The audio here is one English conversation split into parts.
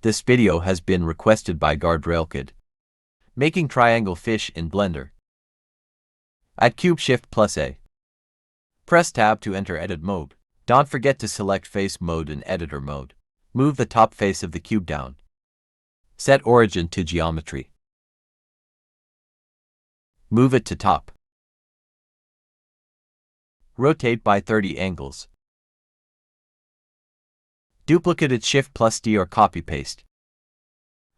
This video has been requested by Guardrail Kid. Making triangle fish in Blender. At Cube Shift plus A. Press Tab to enter Edit mode. Don't forget to select Face mode and Editor mode. Move the top face of the cube down. Set origin to geometry. Move it to top. Rotate by 30 angles. Duplicate it Shift plus D or copy paste.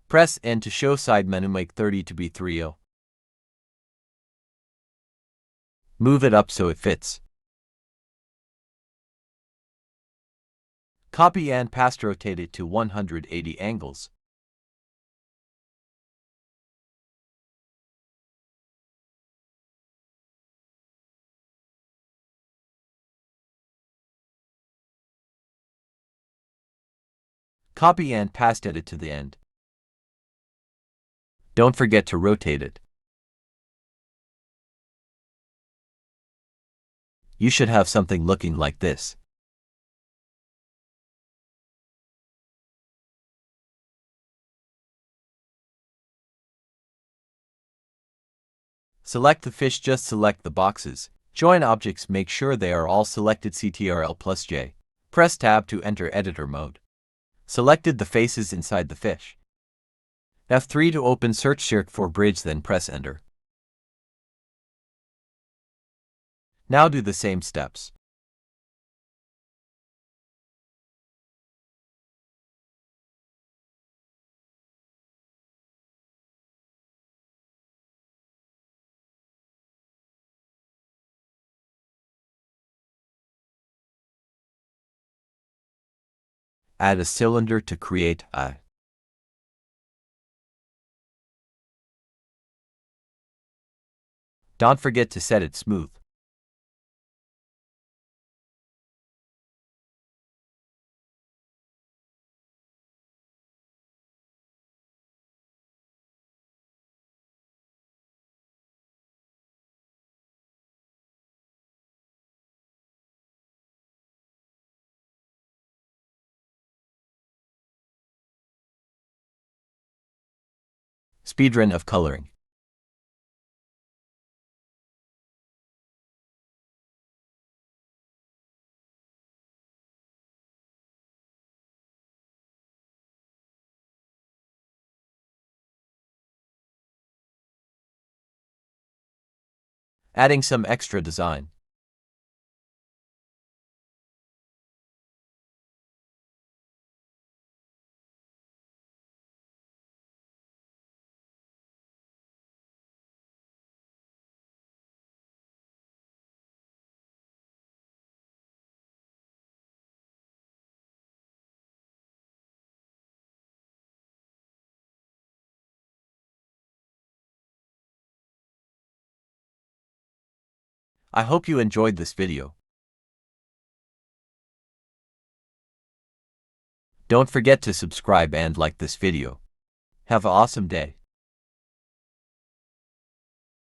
Press N to show side menu, make 30 to be 30. Move it up so it fits. Copy and paste, rotate it to 180 angles. Copy and paste it to the end. Don't forget to rotate it. You should have something looking like this. Select the fish, just select the boxes. Join objects, make sure they are all selected, Ctrl plus J. Press Tab to enter Editor mode. Selected the faces inside the fish. F3 to open search circle for bridge, then press Enter. Now do the same steps. Add a cylinder to create a. Don't forget to set it smooth. Speedrun of coloring. Adding some extra design. I hope you enjoyed this video. Don't forget to subscribe and like this video. Have an awesome day.